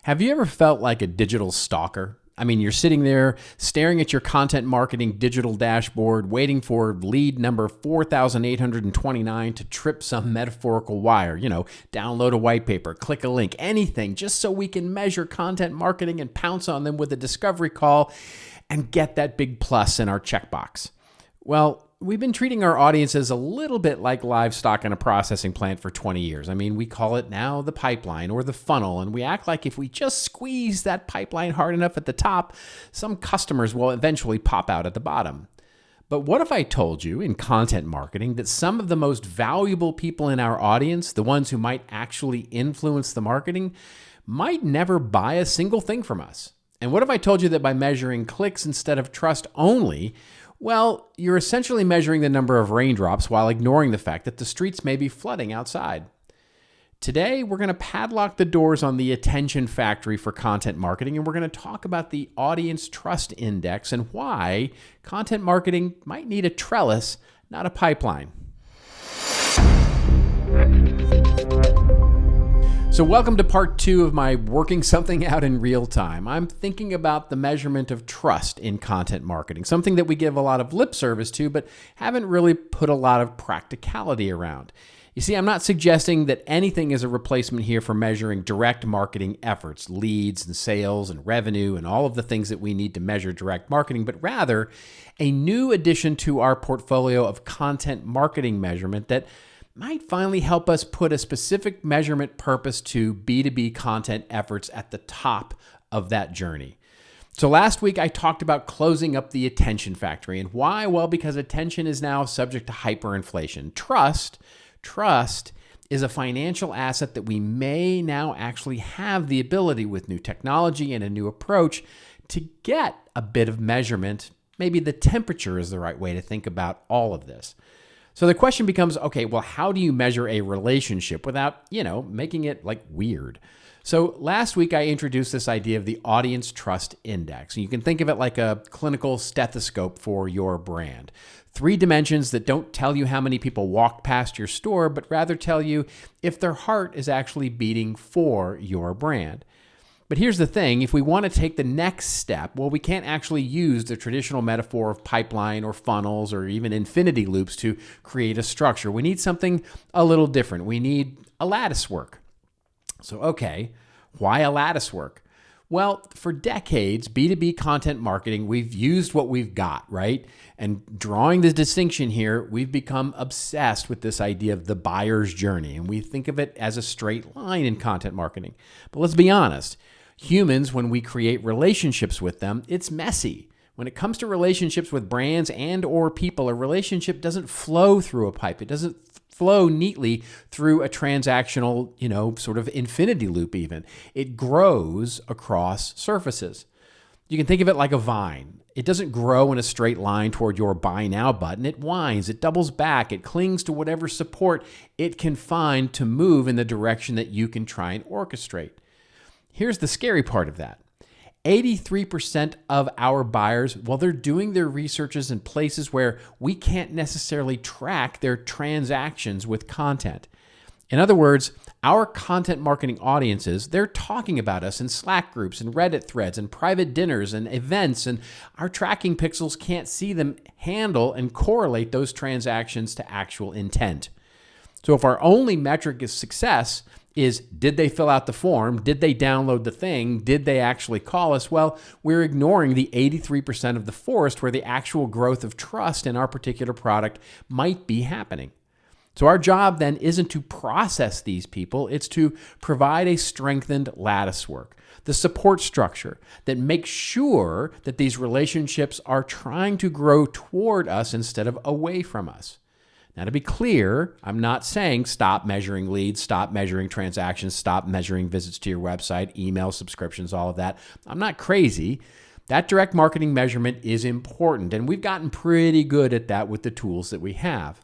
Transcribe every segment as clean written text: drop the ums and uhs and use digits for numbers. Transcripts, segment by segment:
Have you ever felt like a digital stalker? I mean, you're sitting there staring at your content marketing digital dashboard, waiting for lead number 4,829 to trip some metaphorical wire. Download a white paper, click a link, anything, just so we can measure content marketing and pounce on them with a discovery call and get that big plus in our checkbox. Well, we've been treating our audiences a little bit like livestock in a processing plant for 20 years. I mean, we call it now the pipeline or the funnel, and we act like if we just squeeze that pipeline hard enough at the top, some customers will eventually pop out at the bottom. But what if I told you in content marketing that some of the most valuable people in our audience, the ones who might actually influence the marketing, might never buy a single thing from us? And what if I told you that by measuring clicks instead of trust only, well, you're essentially measuring the number of raindrops while ignoring the fact that the streets may be flooding outside. Today, we're going to padlock the doors on the attention factory for content marketing, and we're going to talk about the audience trust index and why content marketing might need a trellis, not a pipeline. So welcome to part 2 of my working something out in real time. I'm thinking about the measurement of trust in content marketing, something that we give a lot of lip service to, but haven't really put a lot of practicality around. You see, I'm not suggesting that anything is a replacement here for measuring direct marketing efforts, leads and sales and revenue and all of the things that we need to measure direct marketing, but rather a new addition to our portfolio of content marketing measurement that might finally help us put a specific measurement purpose to B2B content efforts at the top of that journey. So last week I talked about closing up the attention factory. And why? Well, because attention is now subject to hyperinflation. Trust is a financial asset that we may now actually have the ability with new technology and a new approach to get a bit of measurement. Maybe the temperature is the right way to think about all of this. So the question becomes, okay, well, how do you measure a relationship without, making it like weird? So last week I introduced this idea of the audience trust index. And you can think of it like a clinical stethoscope for your brand. 3 dimensions that don't tell you how many people walk past your store, but rather tell you if their heart is actually beating for your brand. But here's the thing, if we want to take the next step, well, we can't actually use the traditional metaphor of pipeline or funnels or even infinity loops to create a structure. We need something a little different. We need a lattice work. So, okay, why a lattice work? Well, for decades, B2B content marketing, we've used what we've got, right? And drawing the distinction here, we've become obsessed with this idea of the buyer's journey, and we think of it as a straight line in content marketing. But let's be honest. Humans, when we create relationships with them, it's messy. When it comes to relationships with brands and or people, a relationship doesn't flow through a pipe. It doesn't flow neatly through a transactional, sort of infinity loop even. It grows across surfaces. You can think of it like a vine. It doesn't grow in a straight line toward your buy now button. It winds, it doubles back, it clings to whatever support it can find to move in the direction that you can try and orchestrate. Here's the scary part of that. 83% of our buyers, well, they're doing their researches in places where we can't necessarily track their transactions with content. In other words, our content marketing audiences, they're talking about us in Slack groups and Reddit threads and private dinners and events, and our tracking pixels can't see them handle and correlate those transactions to actual intent. So if our only metric is success, is did they fill out the form? Did they download the thing? Did they actually call us? Well, we're ignoring the 83% of the forest where the actual growth of trust in our particular product might be happening. So our job then isn't to process these people, it's to provide a strengthened lattice work, the support structure that makes sure that these relationships are trying to grow toward us instead of away from us. Now, to be clear, I'm not saying stop measuring leads, stop measuring transactions, stop measuring visits to your website, email subscriptions, all of that. I'm not crazy. That direct marketing measurement is important, and we've gotten pretty good at that with the tools that we have.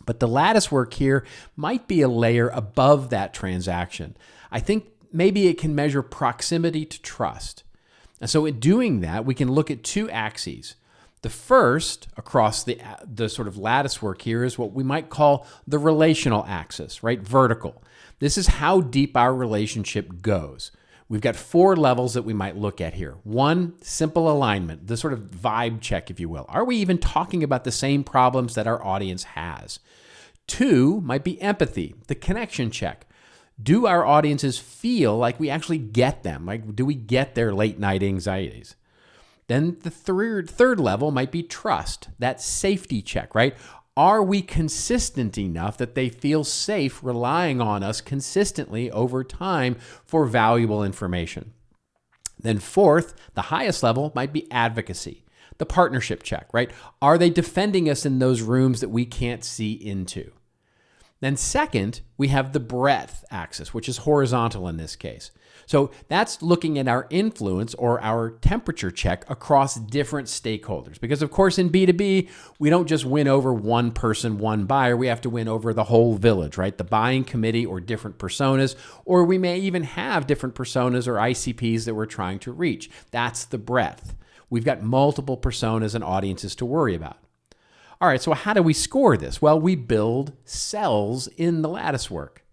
But the lattice work here might be a layer above that transaction. I think maybe it can measure proximity to trust. And so in doing that, we can look at 2 axes. The first across the sort of lattice work here is what we might call the relational axis, right? Vertical. This is how deep our relationship goes. We've got 4 levels that we might look at here. 1, simple alignment, the sort of vibe check, if you will. Are we even talking about the same problems that our audience has? 2 might be empathy, the connection check. Do our audiences feel like we actually get them? Like, do we get their late night anxieties? Then the third level might be trust, that safety check, right? Are we consistent enough that they feel safe relying on us consistently over time for valuable information? Then 4th, the highest level might be advocacy, the partnership check, right? Are they defending us in those rooms that we can't see into? Then 2nd, we have the breadth axis, which is horizontal in this case. So that's looking at our influence or our temperature check across different stakeholders. Because of course in B2B, we don't just win over one person, one buyer. We have to win over the whole village, right? The buying committee or different personas, or we may even have different personas or ICPs that we're trying to reach. That's the breadth. We've got multiple personas and audiences to worry about. All right, so how do we score this? Well, we build cells in the lattice work.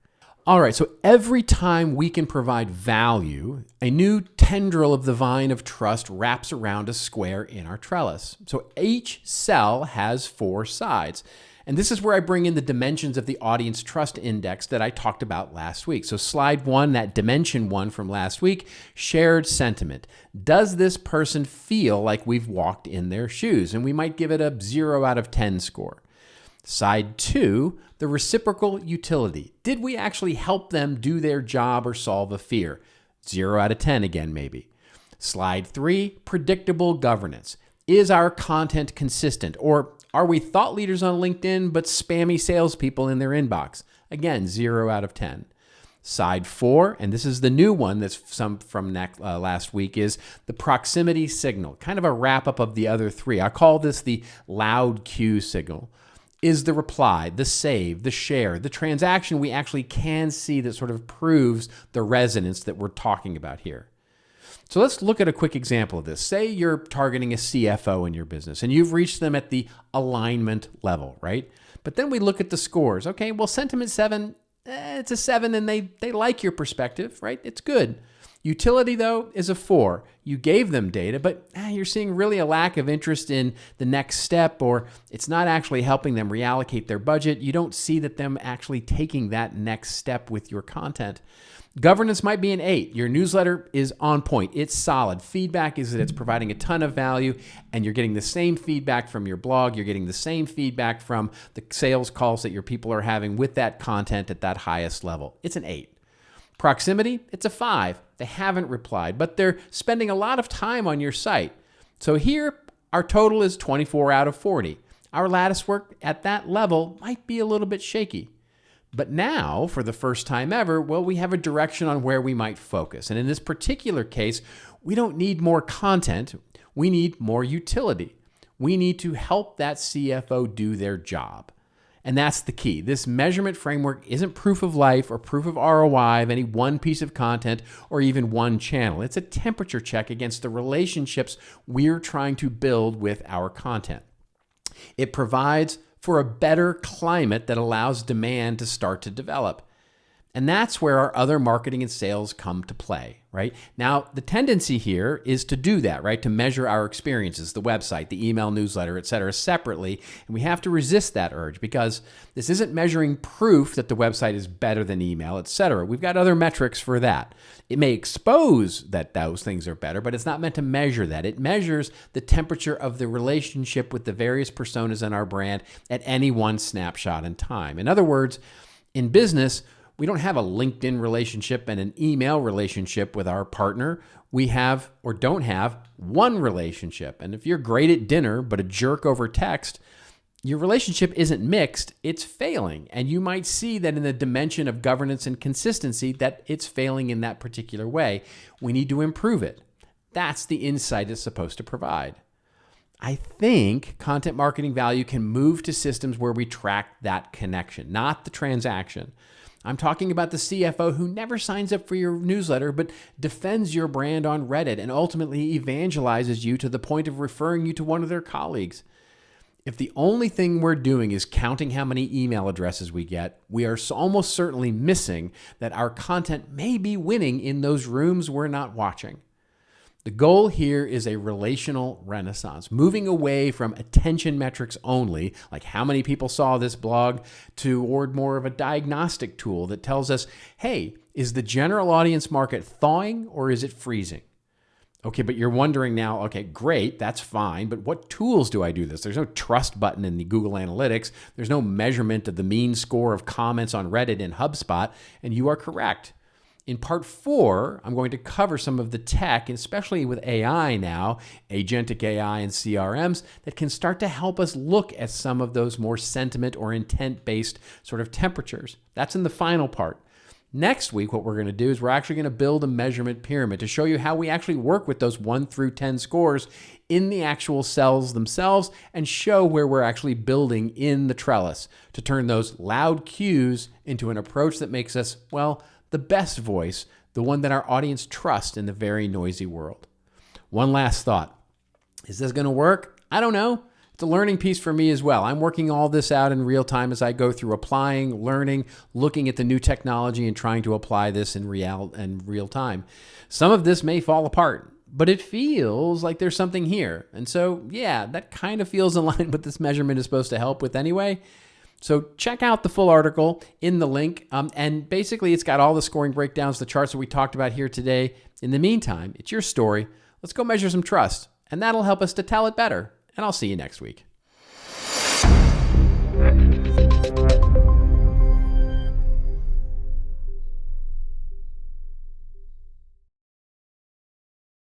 All right, so every time we can provide value, a new tendril of the vine of trust wraps around a square in our trellis. So each cell has 4 sides. And this is where I bring in the dimensions of the audience trust index that I talked about last week. So slide 1, that dimension 1 from last week, shared sentiment. Does this person feel like we've walked in their shoes? And we might give it a 0 out of 10 score. Side 2, the reciprocal utility. Did we actually help them do their job or solve a fear? 0 out of 10 again, maybe. Slide 3, predictable governance. Is our content consistent? Or are we thought leaders on LinkedIn but spammy salespeople in their inbox? Again, 0 out of 10. Side 4, and this is the new one that's from last week, is the proximity signal, kind of a wrap-up of the other 3. I call this the loud cue signal. Is the reply, the save, the share, the transaction we actually can see that sort of proves the resonance that we're talking about here. So let's look at a quick example of this. Say you're targeting a CFO in your business and you've reached them at the alignment level, right? But then we look at the scores. Okay, well, sentiment 7, it's a 7 and they like your perspective, right? It's good. Utility, though, is a 4. You gave them data, but you're seeing really a lack of interest in the next step, or it's not actually helping them reallocate their budget. You don't see that them actually taking that next step with your content. Governance might be an 8. Your newsletter is on point. It's solid. Feedback is that it's providing a ton of value, and you're getting the same feedback from your blog. You're getting the same feedback from the sales calls that your people are having with that content at that highest level. It's an 8. Proximity, it's a 5. They haven't replied, but they're spending a lot of time on your site. So here, our total is 24 out of 40. Our lattice work at that level might be a little bit shaky. But now, for the first time ever, well, we have a direction on where we might focus. And in this particular case, we don't need more content. We need more utility. We need to help that CFO do their job. And that's the key. This measurement framework isn't proof of life or proof of ROI of any one piece of content or even one channel. It's a temperature check against the relationships we're trying to build with our content. It provides for a better climate that allows demand to start to develop. And that's where our other marketing and sales come to play, right? Now, the tendency here is to do that, right? To measure our experiences, the website, the email newsletter, et cetera, separately. And we have to resist that urge because this isn't measuring proof that the website is better than email, et cetera. We've got other metrics for that. It may expose that those things are better, but it's not meant to measure that. It measures the temperature of the relationship with the various personas in our brand at any one snapshot in time. In other words, in business, we don't have a LinkedIn relationship and an email relationship with our partner. We have or don't have one relationship. And if you're great at dinner but a jerk over text, your relationship isn't mixed, it's failing. And you might see that in the dimension of governance and consistency that it's failing in that particular way. We need to improve it. That's the insight it's supposed to provide. I think content marketing value can move to systems where we track that connection, not the transaction. I'm talking about the CFO who never signs up for your newsletter, but defends your brand on Reddit and ultimately evangelizes you to the point of referring you to one of their colleagues. If the only thing we're doing is counting how many email addresses we get, we are almost certainly missing that our content may be winning in those rooms we're not watching. The goal here is a relational renaissance, moving away from attention metrics only, like how many people saw this blog, toward more of a diagnostic tool that tells us, hey, is the general audience market thawing or is it freezing? Okay, but you're wondering now, okay, great, that's fine, but what tools do I do this? There's no trust button in the Google Analytics. There's no measurement of the mean score of comments on Reddit and HubSpot, and you are correct. In part 4, I'm going to cover some of the tech, especially with AI now, agentic AI and CRMs, that can start to help us look at some of those more sentiment or intent-based sort of temperatures. That's in the final part. Next week, what we're going to do is we're actually going to build a measurement pyramid to show you how we actually work with those 1 through 10 scores in the actual cells themselves and show where we're actually building in the trellis to turn those loud cues into an approach that makes us, well, the best voice, the one that our audience trusts in the very noisy world. One last thought. Is this going to work? I don't know. It's a learning piece for me as well. I'm working all this out in real time as I go through applying, learning, looking at the new technology and trying to apply this in real time. Some of this may fall apart, but it feels like there's something here. And so, yeah, that kind of feels in line with what this measurement is supposed to help with anyway. So check out the full article in the link. And basically, it's got all the scoring breakdowns, the charts that we talked about here today. In the meantime, it's your story. Let's go measure some trust, and that'll help us to tell it better. And I'll see you next week.